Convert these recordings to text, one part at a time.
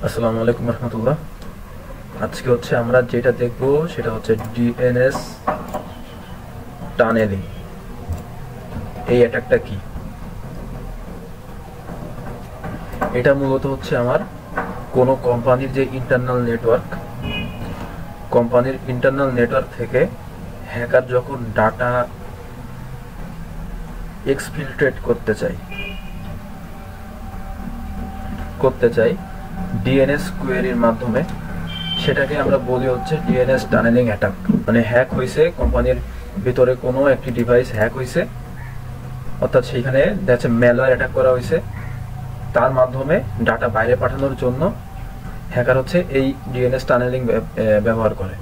আসসালামু আলাইকুম রহমতুল্লাহ। আজকে আমরা যেটা দেখব সেটা ডিএনএস টানেলিং। এই অ্যাটাকটা কি? এটা মূলত আমার কোনো কোম্পানির যে ইন্টারনাল নেটওয়ার্ক থেকে হ্যাকার যখন ডাটা এক্সফিল্ট্রেট করতে চাই ডিএনএস কোয়েরির মাধ্যমে, সেটাকে আমরা বলি ডিএনএস টানেলিং অ্যাটাক। মানে হ্যাক হয়েছে, কোম্পানির ভিতরে কোনো একটি ডিভাইস হ্যাক হয়েছে, অর্থাৎ সেইখানে ম্যালওয়্যার অ্যাটাক করা হয়েছে, তার মাধ্যমে ডাটা বাইরে পাঠানোর জন্য হ্যাকার এই ডিএনএস টানেলিং ব্যবহার করে।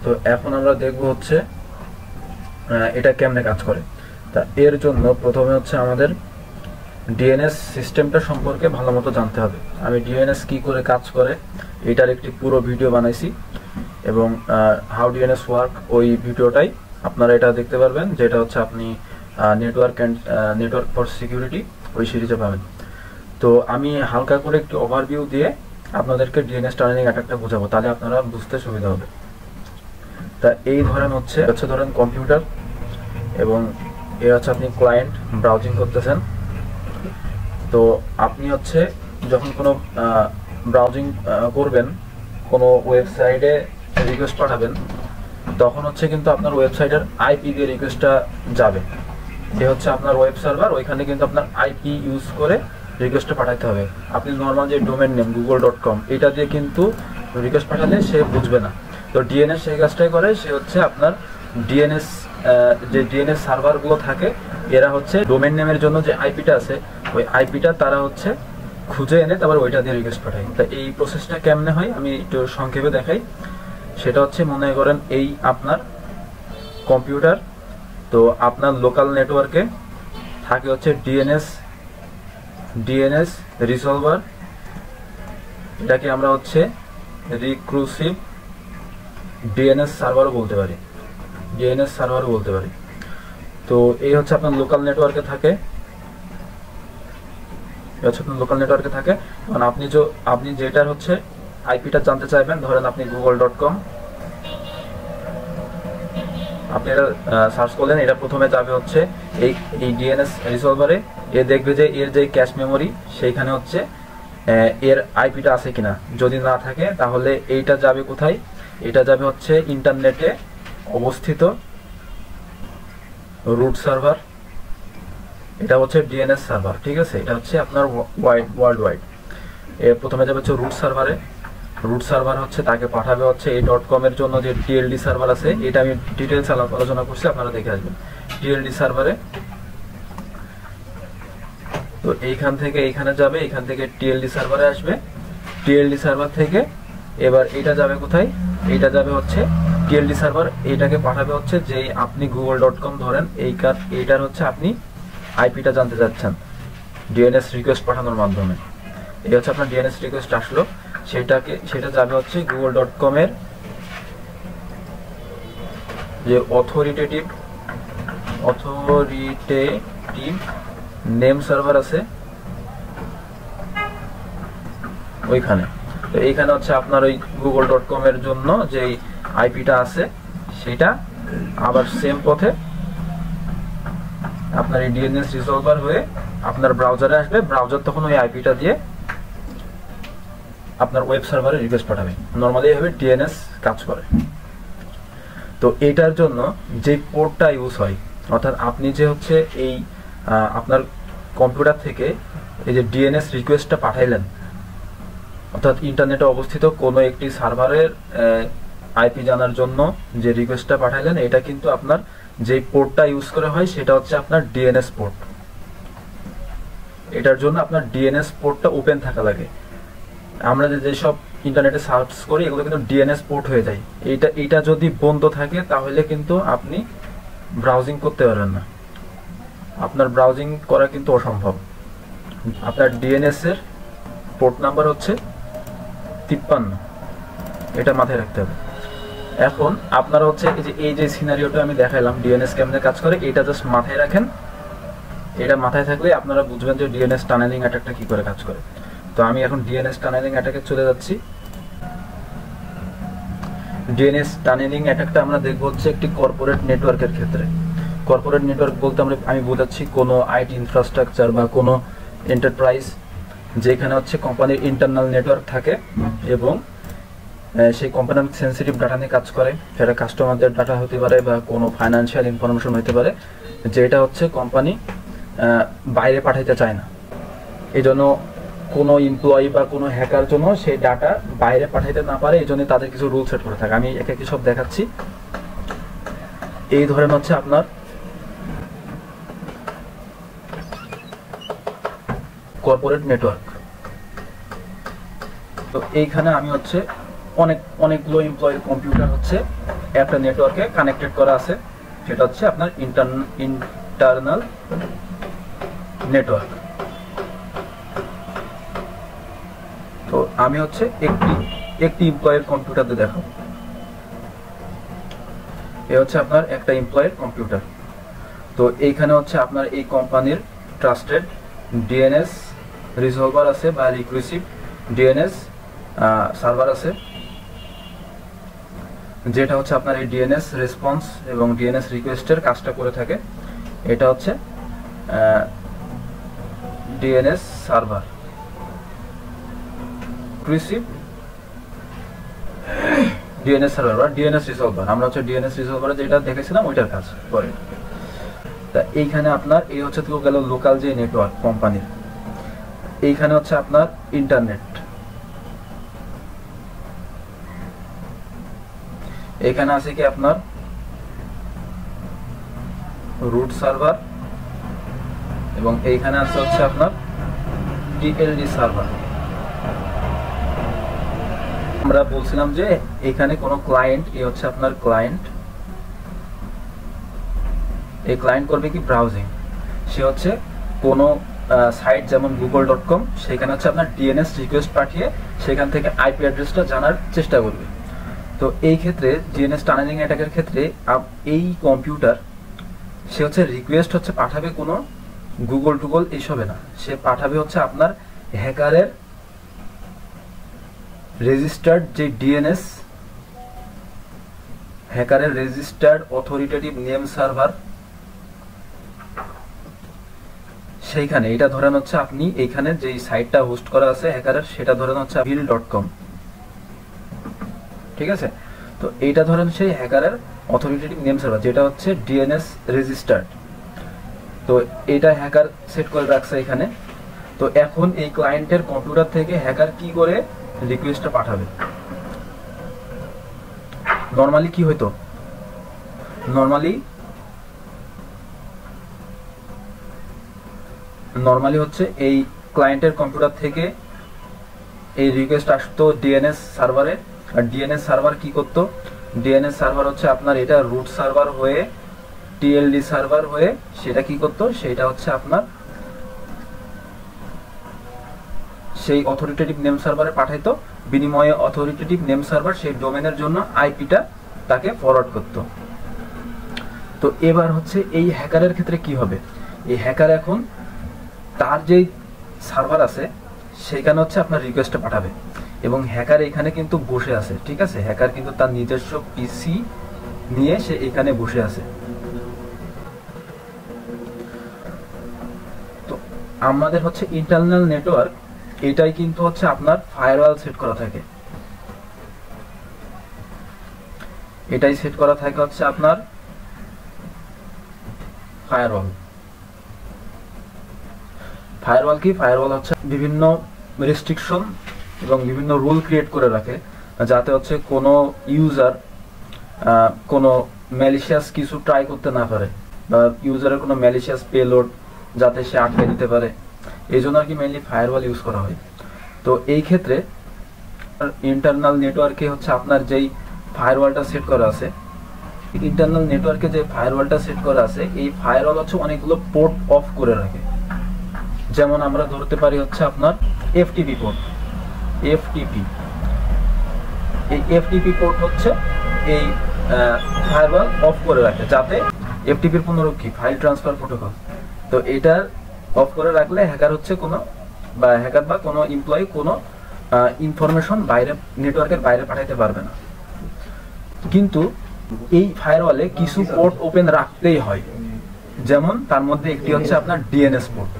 তো এখন আমরা দেখব এটা কেমনে কাজ করে। তা এর জন্য প্রথমে আমাদের ডিএনএস সিস্টেমটা সম্পর্কে ভালো মতো জানতে হবে। আমি ডিএনএস কি করে কাজ করে এটার একটি পুরো ভিডিও বানাইছি, এবং হাউ ডিএনএস ওয়ার্ক ওই ভিডিওটাই আপনারা এটা দেখতে পারবেন, যেটা আপনি নেটওয়ার্ক ফর সিকিউরিটি ওই সিরিজে পাবেন। তো আমি হালকা করে একটু ওভারভিউ দিয়ে আপনাদেরকে ডিএনএস টানেলিং অ্যাটাকটা বোঝাবো, তাহলে আপনারা বুঝতে সুবিধা হবে। তা এই ধরেন কম্পিউটার, এবং আপনি ক্লায়েন্ট ব্রাউজিং করতেছেন। তো আপনি যখন কোনো ব্রাউজিং করবেন, কোনো ওয়েবসাইটে রিকোয়েস্ট পাঠাবেন, তখন কিন্তু আপনার ওয়েবসাইটের আইপি দিয়ে রিকোয়েস্টটা যাবে। এ আপনার ওয়েব সার্ভার, ওইখানে কিন্তু আপনার আইপি ইউজ করে রিকোয়েস্টটা পাঠাতে হবে। আপনি নর্মাল যে ডোমেন নেম google.com এটা দিয়ে কিন্তু রিকোয়েস্ট পাঠালে সে বুঝবে না। তো ডিএনএস সেই কাজটাই করে, সে আপনার ডিএনএস যে ডিএনএস সার্ভারগুলো থাকে, এরা ডোমেন নেমের জন্য যে আইপিটা আছে, ওই আইপিটা তারা খুঁজে এনে তারপর ওইটা দিয়ে রিকোয়েস্ট পাঠায়। তা এই প্রসেসটা কেমনে হয় আমি একটু সংক্ষেপে দেখাই। সেটা মনে করেন এই আপনার কম্পিউটার, তো আপনার লোকাল নেটওয়ার্কে থাকে ডিএনএস রিসলভার, এটাকে আমরা রিক্রুসিভ ডিএনএস সার্ভারও বলতে পারি, তো এই আপনার লোকাল নেটওয়ার্কে থাকে। কারণ আপনি যেটার আইপিটা জানতে চাইবেন, ধরেন আপনি google.com, আপনি এটা সার্চ করলেন, এটা প্রথমে যাবে এই ডিএনএস রিসলভারে। এ দেখবে যে এর যে ক্যাশ মেমোরি সেইখানে এর আইপিটা আছে কিনা। যদি না থাকে তাহলে এইটা যাবে কোথায়? এটা যাবে ইন্টারনেটে অবস্থিত রুট সার্ভার, এটা ডিএনএস সার্ভার, ঠিক আছে? এটা আপনার ওয়ার্ল্ড ওয়াইড। এর প্রথমে যাবে রুট সার্ভার তাকে পাঠাবে এই .com এর জন্য যে টিএলডি সার্ভার আছে, এটা আমি ডিটেইলস আলোচনা করছি, আপনারা দেখে আসবেন টিএলডি সার্ভারে। তো এইখান থেকে এইখানে যাবে, এইখান থেকে টিএলডি সার্ভারে আসবে, টিএলডি সার্ভার থেকে এবার এটা যাবে কোথায়? এটা যাবে টিএলডি সার্ভার, এইটাকে পাঠাবে যে আপনি google.com ধরেন এইটার আপনি আইপিটা জানতে চাচ্ছেন ডিএনএস রিকোয়েস্ট পাঠানোর মাধ্যমে। এই আপনার ডিএনএস রিকোয়েস্ট আসলো, সেটা যাবে google.com এর যে অথরিটেটিভ নেম সার্ভার আছে ওইখানে। তো এইখানে আপনার ওই google.com এর জন্য যে আইপিটা আছে, সেটা আবার সেম পথে আপনার এই ডিএনএস রিসলভার হয়ে আপনার ব্রাউজারে আসবে। ব্রাউজার তখন ওই আইপিটা দিয়ে আপনার ওয়েব সার্ভারে রিকোয়েস্ট পাঠাবে। নরমালি এইভাবে ডিএনএস কাজ করে। তো এটার জন্য যে পোর্টটা ইউজ হয়, অর্থাৎ আপনি যে এই আপনার কম্পিউটার থেকে এই যে ডিএনএস রিকোয়েস্টটা পাঠাইলেন, অর্থাৎ ইন্টারনেটে অবস্থিত কোনো একটি সার্ভারের আইপি জানার জন্য যে রিকোয়েস্টটা পাঠাইলেন, এটা কিন্তু আপনার যে পোর্টটা ইউজ করা হয় সেটা আপনার ডিএনএস পোর্ট। এটার জন্য আপনার ডিএনএস পোর্টটা ওপেন থাকা লাগে। আমরা যেসব ইন্টারনেটে সার্চ করি এগুলো কিন্তু ডিএনএস পোর্ট হয়ে যায়। এটা যদি বন্ধ থাকে তাহলে কিন্তু আপনি ব্রাউজিং করতে পারবেন না, আপনার ব্রাউজিং করা কিন্তু অসম্ভব। আপনার ডিএনএস এর পোর্ট নাম্বার 53, এটা মাথায় রাখতে হবে। এখন আপনারা এই যে সিনারিওটা আমি দেখাইলাম ডিএনএস কেমনে কাজ করে, এটা জাস্ট মাথায় রাখেন। এটা মাথায় থাকলে আপনারা বুঝবেন যে ডিএনএস টানেলিং অ্যাটাকটা কি করে কাজ করে। তো আমি এখন ডিএনএস টানেলিং অ্যাটাকে চলে যাচ্ছি। ডিএনএস টানেলিং অ্যাটাকটা আমরা দেখব হচ্ছে একটি কর্পোরেট নেটওয়ার্কের ক্ষেত্রে। কর্পোরেট নেটওয়ার্ক বলতে আমি বোঝাচ্ছি কোনো আইটি ইনফ্রাস্ট্রাকচার বা কোনো এন্টারপ্রাইজ যেখানে হচ্ছে কোম্পানির ইন্টারনাল নেটওয়ার্ক থাকে এবং সেই কোম্পানির সেন্সিটিভ ডাটা নিয়ে কাজ করে। সেটা কাস্টমারদের ডাটা হতে পারে বা কোনো ফাইন্যান্সিয়াল ইনফরমেশন হতে পারে, যেটা হচ্ছে কোম্পানি বাইরে পাঠাইতে চায় না। এই জন্য কোনো এমপ্লয়ি বা কোনো হ্যাকার জন্য সেই ডাটা বাইরে পাঠাইতে না পারে, এই জন্য তাদের কিছু রুল সেট করে থাকে। আমি একে সব দেখাচ্ছি। এই ধরেন হচ্ছে আপনার কর্পোরেট নেটওয়ার্ক। তো এইখানে আমি হচ্ছে অনেকগুলো এমপ্লয়ির কম্পিউটার হচ্ছে একটা নেটওয়ার্কে কানেক্টেড করা আছে, সেটা হচ্ছে আপনার ইন্টারনাল নেটওয়ার্ক। তো আমি হচ্ছে একটি এমপ্লয়ের কম্পিউটারে দেখাবো। এ হচ্ছে আপনার একটা এমপ্লয়ের কম্পিউটার। তো এইখানে হচ্ছে আপনার এই কোম্পানির ট্রাস্টেড ডিএনএস রিজলভার আছে বা রিকুইসিভ ডিএনএস সার্ভার আছে, যেটা হচ্ছে আপনার এই ডিএনএস রেসপন্স এবং ডিএনএস রিকোয়েস্টের কাজটা করে থাকে। এটা হচ্ছে DNS server receive DNS server বা ডিএনএস রিজলভার। আমরা হচ্ছে ডিএনএস রিজলভারে যেটা দেখেছিলাম ওইটার কাজ করে। তা এইখানে আপনার এই হচ্ছে তো গেল লোকাল যে নেটওয়ার্ক কোম্পানির। এইখানে হচ্ছে আপনার ইন্টারনেট, এখানে আছে কি আপনার রুট সার্ভার এবং এইখানে আছে হচ্ছে আপনার টিএলডি সার্ভার। আমরা বলছিলাম যে এখানে কোনো ক্লায়েন্ট, এই হচ্ছে আপনার ক্লায়েন্ট। এই ক্লায়েন্ট করবে কি ব্রাউজিং, সে হচ্ছে কোনো সাইট যেমন google.com, সেখানে হচ্ছে আপনার ডিএনএস রিকোয়েস্ট পাঠিয়ে সেখান থেকে আইপি অ্যাড্রেসটা জানার চেষ্টা করবে। তো এই ক্ষেত্রে ডিএনএস টানেলিং অ্যাটাকের ক্ষেত্রে এই কম্পিউটার সে হচ্ছে রিকোয়েস্ট হচ্ছে পাঠাবে কোনো গুগল টুগল এইসবে না, সে পাঠাবে হচ্ছে আপনার হ্যাকারের রেজিস্টার্ড যে ডিএনএস, হ্যাকারের রেজিস্টার্ড অথরিটেটিভ নেম সার্ভার, সেইখানে এটা ধরেন হচ্ছে আপনি এইখানে যে সাইটটা হোস্ট করা আছে হ্যাকারের, সেটা ধরেন হচ্ছে bill.com, ঠিক আছে। তো এইটা ধরেন সেই হ্যাকারের অথরিটেটিভ নেম সার্ভার, যেটা হচ্ছে ডিএনএস রেজিস্টার্ড। তো এটা হ্যাকার সেট করে রাখছে এখানে। তো এখন এই ক্লায়েন্টের কম্পিউটার থেকে হ্যাকার কি করে রিকোয়েস্টটা পাঠাবে। নরমালি কি হইতো, নরমালি হচ্ছে এই ক্লায়েন্টের কম্পিউটার থেকে এই রিকোয়েস্ট আসতো ডিএনএস সার্ভারে। আর ডিএনএস সার্ভার কি করতো, ডিএনএস সার্ভার হচ্ছে আপনার এটা রুট সার্ভার হয়ে টিএলডি সার্ভার হয়ে সেটা কি করতো, সেটা হচ্ছে আপনার সেই অথরিটেটিভ নেম সার্ভারে পাঠাইতো। বিনিময়ে অথরিটেটিভ নেম সার্ভার সেই ডোমেনের জন্য আইপিটা তাকে ফরওয়ার্ড করত। তো এবার হচ্ছে এই হ্যাকারের ক্ষেত্রে কি হবে, এই হ্যাকার এখন তার যেই সার্ভার আছে সেখানে হচ্ছে আপনার রিকোয়েস্টটা পাঠাবে এবং হ্যাকার এখানে কিন্তু বসে আছে, ঠিক আছে। হ্যাকার কিন্তু তার নিজস্ব পিসি নিয়ে সে এখানে বসে আছে। তো আমাদের হচ্ছে ইন্টারনাল নেটওয়ার্ক, এটাই কিন্তু হচ্ছে আপনার ফায়ারওয়াল সেট করা থাকে। এটাই সেট করা থাকে হচ্ছে আপনার ফায়ারওয়াল। ফায়ারওয়াল কি, ফায়ারওয়াল হচ্ছে বিভিন্ন রেস্ট্রিকশন এবং বিভিন্ন রুল ক্রিয়েট করে রাখে, যাতে হচ্ছে কোনো ইউজার কোনো ম্যালিশিয়াস কিছু ট্রাই করতে না পারে বা ইউজারের কোনো ম্যালিশিয়াস পেলোড যাতে সে আটকে দিতে পারে। এই জন্য আর কি মেইনলি ফায়ারওয়াল ইউজ করা হয়। তো এই ক্ষেত্রে ইন্টারনাল নেটওয়ার্কে হচ্ছে আপনার যেই ফায়ারওয়ালটা সেট করা আছে, ইন্টারনাল নেটওয়ার্কে যে ফায়ারওয়ালটা সেট করা আছে, এই ফায়ারওয়াল হচ্ছে অনেকগুলো পোর্ট অফ করে রাখে। যেমন আমরা ধরতে পারি হচ্ছে আপনার এফটিপি পোর্ট, এফটিপি, এই এফটিপি পোর্ট হচ্ছে এই ফায়ারওয়াল অফ করে রাখে, যাতে এফটিপির পুনরুক্তি ফাইল ট্রান্সফার প্রোটোকল। তো এটা অফ করে রাখলে হ্যাকার হচ্ছে কোনো বা হ্যাকার বা কোনো এমপ্লয়ি কোনো ইনফরমেশন বাইরে নেটওয়ার্কের বাইরে পাঠাতে পারবে না। কিন্তু এই ফায়ারওয়ালে কিছু পোর্ট ওপেন রাখতেই হয়, যেমন তার মধ্যে একটি হচ্ছে আপনার ডিএনএস পোর্ট।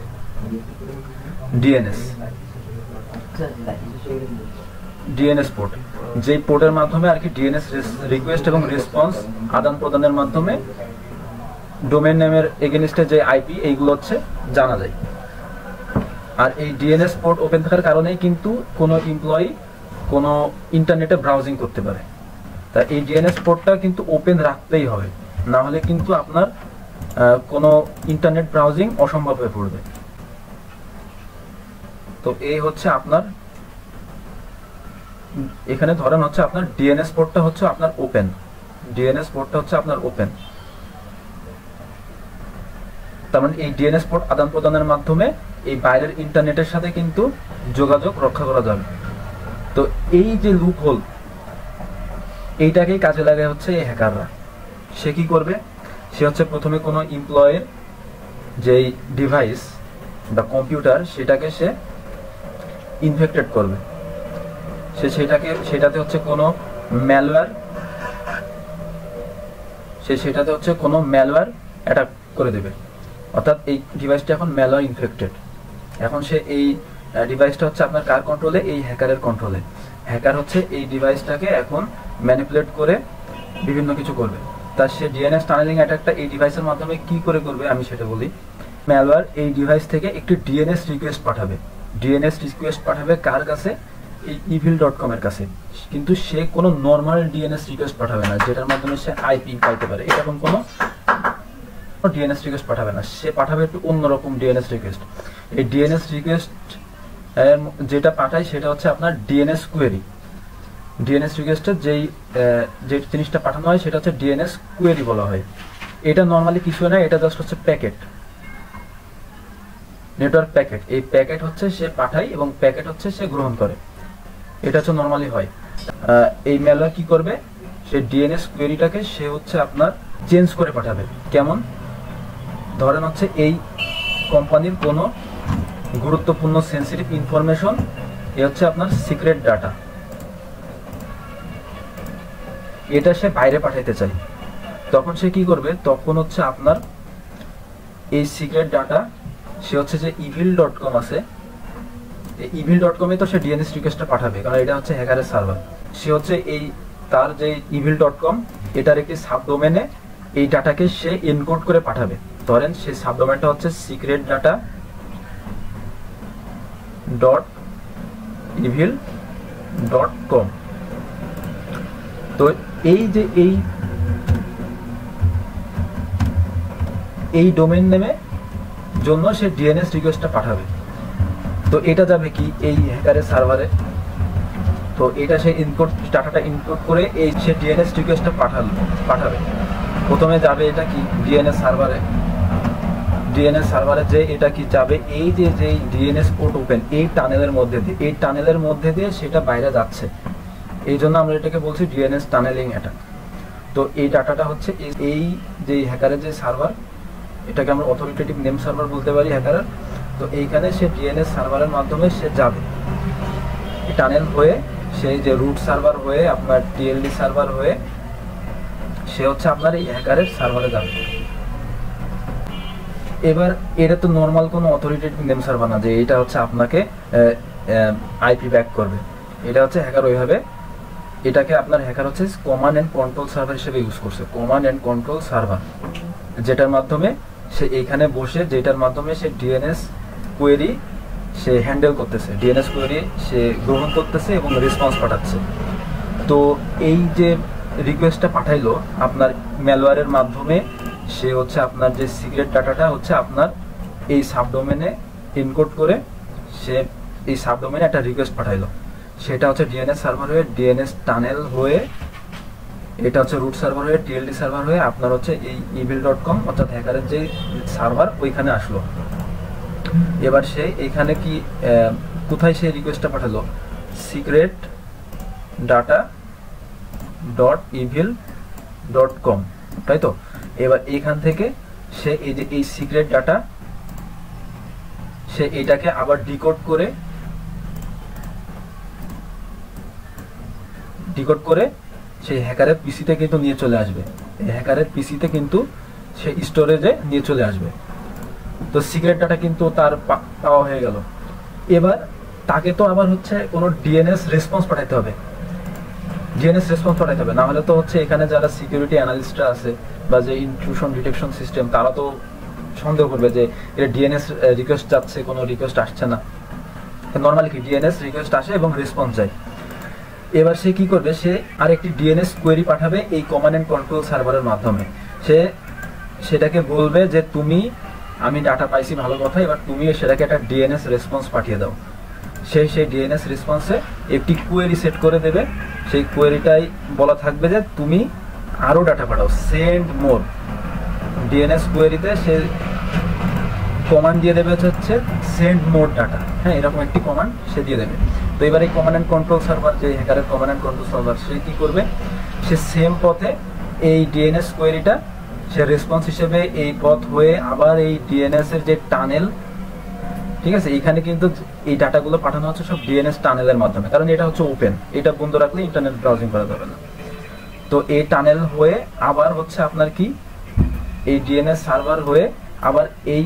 ডিএনএস পোর্ট, যে পোর্টের মাধ্যমে আর কি ডিএনএস রিকোয়েস্ট এবং রেসপন্স আদান প্রদানের মাধ্যমে ডোমেইন নেমের এগেইনস্টে যে আইপি এইগুলো হচ্ছে জানা যায়। আর এই ডিএনএস পোর্ট ওপেন থাকার কারণেই কিন্তু কোনো এমপ্লয়ি কোনো ইন্টারনেটে ব্রাউজিং করতে পারে। তা এই ডিএনএস পোর্টটা কিন্তু ওপেন রাখতেই হবে, না হলে কিন্তু আপনার কোনো ইন্টারনেট ব্রাউজিং অসম্ভব হয়ে পড়বে। তো এই হচ্ছে আপনার এখানে ধরেন হচ্ছে আপনার ডিএনএস পোর্টটা হচ্ছে আপনার ওপেন, ডিএনএস পোর্টটা হচ্ছে আপনার ওপেন। তার মানে এই ডিএনএস পোর্ট আদান প্রদানের মাধ্যমে এই বাইরের ইন্টারনেটের সাথে কিন্তু যোগাযোগ রক্ষা করা যাবে। তো এই যে লুপ হোল, এইটাকেই কাজে লাগায় হচ্ছে এই হ্যাকাররা। সে কি করবে, সে হচ্ছে প্রথমে কোনো এমপ্লয়ের যেই ডিভাইস বা কম্পিউটার সেটাকে সে ইনফেক্টেড করবে। সে সেটাতে হচ্ছে কোনো ম্যালওয়্যার অ্যাটাক করে দেবে। অর্থাৎ এই ডিভাইসটা এখন ম্যালওয়্যার ইনফেক্টেড। এখন সে এই ডিভাইসটা হচ্ছে আপনার কার কন্ট্রোলে, এই হ্যাকারের কন্ট্রোলে। হ্যাকার হচ্ছে এই ডিভাইসটাকে এখন ম্যানিপুলেট করে বিভিন্ন কিছু করবে। তার সে ডিএনএস টানেলিং অ্যাটাকটা এই ডিভাইসের মাধ্যমে কি করে করবে আমি সেটা বলি। ম্যালওয়্যার এই ডিভাইস থেকে একটি ডিএনএস রিকোয়েস্ট পাঠাবে। ডিএনএস রিকোয়েস্ট পাঠাবে কার কাছে, এই evil.com এর কাছে। কিন্তু সে কোনো নর্মাল ডিএনএস রিকোয়েস্ট পাঠাবে না যেটার মাধ্যমে সে আইপি পাইতে পারে, এরকম কোনো ডিএনএস রিকোয়েস্ট পাঠাবে না। সে পাঠাবে একটু অন্যরকম ডিএনএস রিকোয়েস্ট। এই ডিএনএস রিকোয়েস্ট যেটা পাঠায় সেটা হচ্ছে আপনার ডিএনএস কোয়েরি। ডিএনএস রিকোয়েস্টের যে জিনিসটা পাঠানো হয় সেটা হচ্ছে ডিএনএস কোয়েরি বলা হয়। এটা নর্মালি কিছু না, এটা জাস্ট হচ্ছে প্যাকেট, নেটওয়ার্ক প্যাকেট। এই প্যাকেট হচ্ছে সে পাঠায় এবং প্যাকেট হচ্ছে সে গ্রহণ করে, এটা হচ্ছে নর্মালি হয়। এই ম্যালওয়্যার কি করবে, সে ডিএনএস কোয়েরিটাকে সে হচ্ছে আপনার চেঞ্জ করে পাঠাবে। কেমন, ধরেন হচ্ছে এই কোম্পানির কোনো গুরুত্বপূর্ণ সেন্সিটিভ ইনফরমেশন, এ হচ্ছে আপনার সিক্রেট ডাটা, এটা সে বাইরে পাঠাইতে চায়। তখন সে কি করবে, তখন হচ্ছে আপনার এই সিক্রেট ডাটা সে হচ্ছে যে evil.com আছে, এই evil.com এ তো সে ডিএনএস রিকোয়েস্টটা পাঠাবে, কারণ এটা হচ্ছে হ্যাকারের সার্ভার। সে হচ্ছে এই তার যে evil.com এটার একটি সাবডোমেনে এই ডাটাকে সে এনকোড করে পাঠাবে। ধরেন সেই সাবডোমেনটা হচ্ছে secret.evil.com। তো এই যে এই ডোমেইন নেমে জন্য সে ডিএনএস রিকোয়েস্টটা পাঠাবে। তো এটা যাবে কি এই হ্যাকারের সার্ভারে। তো এটা সে ডাটাটা ইনপুট করে এই সে ডিএনএস রিকোয়েস্টটা পাঠাবে। প্রথমে যাবে এটা কি ডিএনএস সার্ভারে যে এটা কি যাবে এই যে ডিএনএস পোর্ট ওপেন এই টানেলের মধ্যে দিয়ে সেটা বাইরে যাচ্ছে। এই জন্য আমরা এটাকে বলছি ডিএনএস টানেলিং অ্যাটাক। তো এই ডাটাটা হচ্ছে এই যে হ্যাকারের যে সার্ভার, এটাকে আমরা অথরিটেটিভ নেম সার্ভার বলতে পারি হ্যাকারের। তো এইখানে সে ডিএনএস সার্ভারের মাধ্যমে সে যাবে টানেল হয়ে, সেই যে রুট সার্ভার হয়ে আপনার টিএলডি সার্ভার হয়ে সে হচ্ছে আপনার এই হ্যাকারের সার্ভারে যাবে। এবার এটা তো নর্মাল কোনো অথরিটেটিভ নেম সার্ভার না যে এটা হচ্ছে আপনাকে আইপি ব্যাক করবে। এটা হচ্ছে হ্যাকার ওইভাবে এটাকে আপনার হ্যাকার হচ্ছে কমান্ড এন্ড কন্ট্রোল সার্ভার হিসেবে ইউজ করছে। কমান্ড এন্ড কন্ট্রোল সার্ভার, যেটার মাধ্যমে সে এইখানে বসে যেটার মাধ্যমে সে ডিএনএস কোয়েরি সে হ্যান্ডেল করতেছে, ডিএনএস কোয়েরি সে গ্রহণ করতেছে এবং রেসপন্স পাঠাচ্ছে। তো এই যে রিকোয়েস্টটা পাঠাইলো আপনার ম্যালওয়্যারের মাধ্যমে, সে হচ্ছে আপনার যে সিক্রেট ডাটাটা হচ্ছে আপনার এই সাবডোমেনে এনকোড করে সে এই সাবডোমেনে একটা রিকোয়েস্ট পাঠাইলো। সেটা হচ্ছে ডিএনএস সার্ভার হয়ে, ডিএনএস টানেল হয়ে, এটা হচ্ছে রুট সার্ভার হয়ে, টিএলডি সার্ভার হয়ে আপনার হচ্ছে এই evil.com অর্থাৎ হ্যাকারের যে সার্ভার ওইখানে আসলো। এবার সে এইখানে কি কোথায় সে রিকোয়েস্টটা পাঠালো, secret.evil.com, তাই তো। এবার এইখান থেকে সে এই যে এই সিক্রেট ডাটা সে এটাকে আবার ডিকোড করে সেই হ্যাকারের পিসিতে কিন্তু নিয়ে চলে আসবে। এই হ্যাকারের পিসিতে কিন্তু সে স্টোরেজে নিয়ে চলে আসবে। তো সিক্রেট ডাটা কিন্তু তার পাওয়া হয়ে গেল। এবার তাকে তো আবার হচ্ছে কোনো ডিএনএস রেসপন্স পাঠাতে হবে, না হলে তো হচ্ছে এখানে যারা সিকিউরিটি অ্যানালিস্টরা আছে বা যে ইন্ট্রুশন ডিটেকশন সিস্টেম, তারা তো সন্দেহ করবে যে এটা ডিএনএস রিকোয়েস্ট যাচ্ছে, কোনো রিকোয়েস্ট আসছে না। নর্মালি কি ডিএনএস রিকোয়েস্ট আসে এবং রেসপন্স যায়। এবার সে কি করবে, সে আরেকটি ডিএনএস কোয়েরি পাঠাবে এই কমান্ড এন্ড কন্ট্রোল সার্ভারের মাধ্যমে। সে সেটাকে বলবে যে আমি ডাটা পাইছি, ভালো কথা, এবার তুমি সেটাকে একটা ডিএনএস রেসপন্স পাঠিয়ে দাও। সেই ডিএনএস রেসপন্সে একটি কোয়েরি সেট করে দেবে। সেই কোয়েরিটাই বলা থাকবে যে তুমি আরও ডাটা পাঠাও, সেন্ড মোর। ডিএনএস কোয়েরিতে সে কমান্ড দিয়ে দেবে হচ্ছে সেন্ড মোর ডাটা, হ্যাঁ, এরকম একটি কমান্ড সে দিয়ে দেবে। তো এবার এই কমান্ড অ্যান্ড কন্ট্রোল সার্ভার, যে হ্যাকারের কমান্ড অ্যান্ড কন্ট্রোল সার্ভার, সে কী করবে, সে সেম পথে এই ডিএনএস কোয়েরিটা সে রেসপন্স হিসেবে এই পথ হয়ে আবার এই ডিএনএস এর যে টানেল, ঠিক আছে, এখানে কিন্তু এই ডাটাগুলো পাঠানো হচ্ছে সব ডিএনএস টানেলের মাধ্যমে, কারণ এটা হচ্ছে ওপেন, এটা বন্ধ রাখলে ইন্টারনেট ব্রাউজিং করা যাবে না। তো এই টানেল হয়ে আবার হচ্ছে আপনার কি এই ডিএনএস সার্ভার হয়ে আবার এই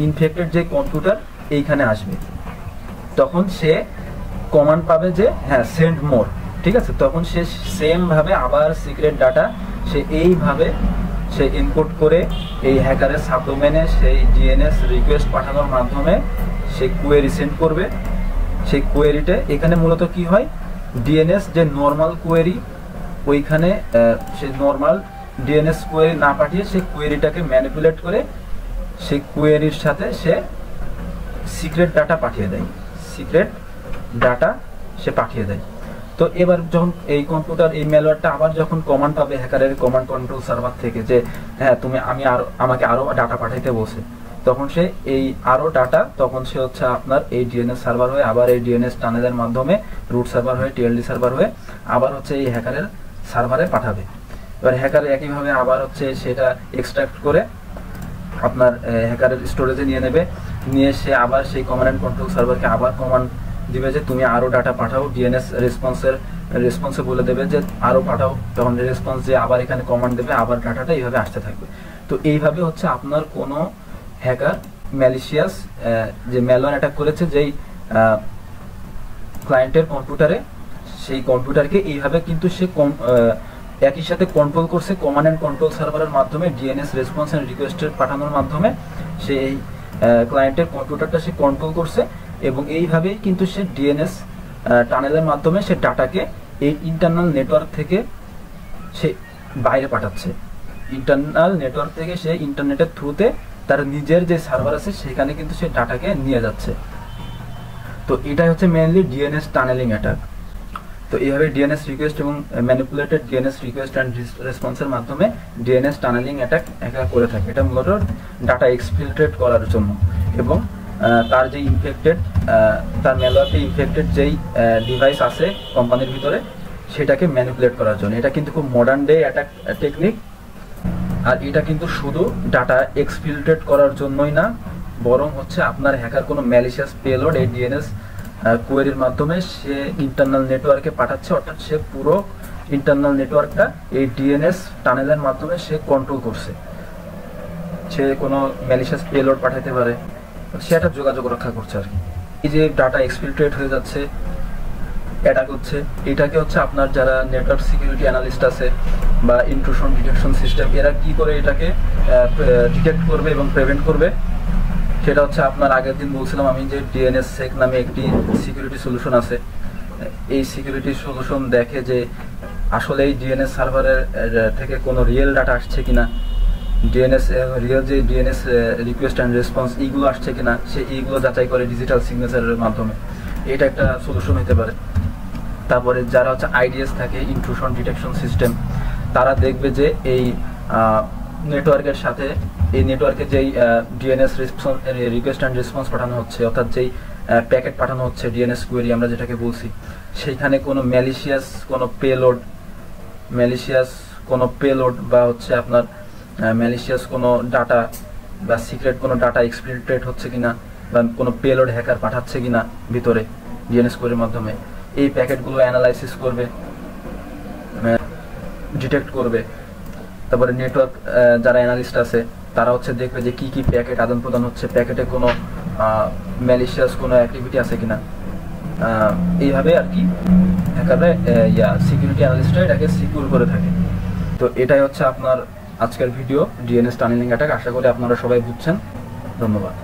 ইনফেক্টেড যে কম্পিউটার এইখানে আসবে। তখন সে কমান্ড পাবে যে হ্যাঁ সেন্ড মোর, ঠিক আছে। তখন সে সেম ভাবে আবার সিক্রেট ডাটা সে এইভাবে সে ইনপুট করে এই হ্যাকারের সাবডোমেনে সেই ডিএনএস রিকোয়েস্ট পাঠানোর মাধ্যমে সে কোয়েরি সেন্ড করবে। সেই কোয়েরিতে এখানে মূলত কি হয়, ডিএনএস যে নর্মাল কোয়েরি, ওইখানে সে নর্মাল ডিএনএস কোয়েরি না পাঠিয়ে সে কোয়েরিটাকে ম্যানিপুলেট করে সেই কোয়েরির সাথে সে সিক্রেট ডাটা পাঠিয়ে দেয়, তো এবার যখন এই কম্পিউটার এই ম্যালওয়্যারটা আবার যখন কমান্ড পাবে হ্যাকারের কমান্ড কন্ট্রোল সার্ভার থেকে যে হ্যাঁ আমাকে আরো ডাটা পাঠাইতে বলছে, তখন সে এই আরো ডাটা তখন সে হচ্ছে আপনার এই ডিএনএস সার্ভার হয়ে আবার এই ডিএনএস টানেলের মাধ্যমে রুট সার্ভার হয়ে টিএলডি সার্ভার হয়ে আবার হচ্ছে এই হ্যাকারের সার্ভারে পাঠাবে। এবার হ্যাকার একইভাবে আবার হচ্ছে সেটা এক্সট্রাক্ট করে আপনার হ্যাকারের স্টোরেজে নিয়ে সে আবার সেই কমান্ড অ্যান্ড কন্ট্রোল সার্ভারকে আবার কমান্ড দিবে যে তুমি আরো ডাটা পাঠাও, ডিএনএস রেসপন্সে বলে দেবে যে আরো পাঠাও, তখন রেসপন্স যে আবার এখানে কমান্ড দেবে, আবার ডাটাটা এইভাবে আসতে থাকবে। তো এইভাবে হচ্ছে আপনার কোনো হ্যাকার ম্যালিশিয়াস যে ম্যালওয়্যার অ্যাটাক করেছে যেই ক্লায়েন্টের কম্পিউটারে, সেই কম্পিউটারকে এইভাবে কিন্তু সে একই সাথে কন্ট্রোল করছে কমান্ড অ্যান্ড কন্ট্রোল সার্ভারের মাধ্যমে, ডিএনএস রেসপন্স অ্যান্ড রিকোয়েস্টের পাঠানোর মাধ্যমে সেই ক্লায়েন্টের কম্পিউটারটা সে কন্ট্রোল করছে, এবং এইভাবেই কিন্তু সে ডিএনএস টানেলের মাধ্যমে সে ডাটাকে এই ইন্টারনাল নেটওয়ার্ক থেকে সে বাইরে পাঠাচ্ছে। ইন্টারনাল নেটওয়ার্ক থেকে সে ইন্টারনেটের থ্রুতে তার নিজের যে সার্ভার আছে সেখানে কিন্তু সে ডাটাকে নিয়ে যাচ্ছে। তো এটাই হচ্ছে মেইনলি ডিএনএস টানেলিং অ্যাটাক। তো এইভাবে ডিএনএস রিকোয়েস্ট এবং ম্যানিপুলেটেড ডিএনএস রিকোয়েস্ট অ্যান্ড রেসপন্সের মাধ্যমে ডিএনএস টানেলিং অ্যাটাক করে থাকে। এটা মূলত ডাটা এক্সফিল্ট্রেট করার জন্য এবং তার যে তার ম্যালওয়্যারটি ইনফেক্টেড যেই ডিভাইস আছে কোম্পানির ভিতরে সেটাকে ম্যানিপুলেট করার জন্য। এটা কিন্তু খুব মডার্ন ডে অ্যাটাক টেকনিক। আর এটা কিন্তু শুধু ডাটা এক্সফিল্ট্রেট করার জন্যই না, বরং হচ্ছে আপনার হ্যাকার কোনো ম্যালিশিয়াস পেলোড এই ডিএনএস কোয়েরির মাধ্যমে সে ইন্টারনাল নেটওয়ার্কে পাঠাচ্ছে, অর্থাৎ সে পুরো ইন্টারনাল নেটওয়ার্কটা এই ডিএনএস টানেলের মাধ্যমে সে কন্ট্রোল করছে। সে কোনো ম্যালিশিয়াস পেলোড পাঠাতে পারে, সে একটা যোগাযোগ রক্ষা করছে আর কি। এই যে ডাটা এক্সফিল্ট্রেট হয়ে যাচ্ছে, অ্যাটাক হচ্ছে, এটাকে হচ্ছে আপনার যারা নেটওয়ার্ক সিকিউরিটি অ্যানালিস্ট আছে বা ইন্ট্রুশন ডিটেকশন সিস্টেম, এরা কি করে এটাকে ডিটেক্ট করবে এবং প্রিভেন্ট করবে, সেটা হচ্ছে আপনার আগের দিন বলছিলাম আমি যে ডিএনএস সেক নামে একটি সিকিউরিটি সলিউশন আছে। এই সিকিউরিটি সলিউশন দেখে যে আসলে এই ডিএনএস সার্ভারের থেকে কোনো রিয়েল ডাটা আসছে কিনা, ডিএনএস রিয়েল যে ডিএনএস রিকোয়েস্ট অ্যান্ড রেসপন্স এইগুলো আসছে কিনা, সে এইগুলো যাচাই করে ডিজিটাল সিগনেচারের মাধ্যমে। এটা একটা সলিউশন হতে পারে। তারপরে যারা হচ্ছে আইডিএস থাকে, ইন্ট্রুশন ডিটেকশন সিস্টেম, তারা দেখবে যে এই নেটওয়ার্কের সাথে এই নেটওয়ার্কে যেই ডিএনএস রিকোয়েস্ট অ্যান্ড রেসপন্স পাঠানো হচ্ছে, অর্থাৎ যেই প্যাকেট পাঠানো হচ্ছে ডিএনএস কোয়েরি আমরা যেটাকে বলছি, সেইখানে কোনো ম্যালিশিয়াস কোনো পেলোড বা হচ্ছে আপনার ম্যালিশিয়াস কোনো ডাটা বা সিক্রেট কোনো ডাটা এক্সফিল্ট্রেট হচ্ছে কিনা, বা কোনো পেলোড হ্যাকার পাঠাচ্ছে কিনা ভিতরে ডিএনএস কোডের মাধ্যমে, এই প্যাকেটগুলো অ্যানালাইসিস করবে, ডিটেক্ট করবে। তারপরে নেটওয়ার্ক যারা অ্যানালিস্ট আছে তারা হচ্ছে দেখবে যে কি কি প্যাকেট আদান প্রদান হচ্ছে, প্যাকেটে কোনো ম্যালিশিয়াস কোনো অ্যাক্টিভিটি আছে কিনা। এইভাবে আর কি হ্যাকাররা সিকিউরিটি অ্যানালিস্টরা এটাকে সিকিউর করে থাকে। তো এটাই হচ্ছে আপনার আজকের ভিডিও, ডিএনএস টানেলিং অ্যাটাক। আশা করি আপনারা সবাই বুঝছেন। ধন্যবাদ।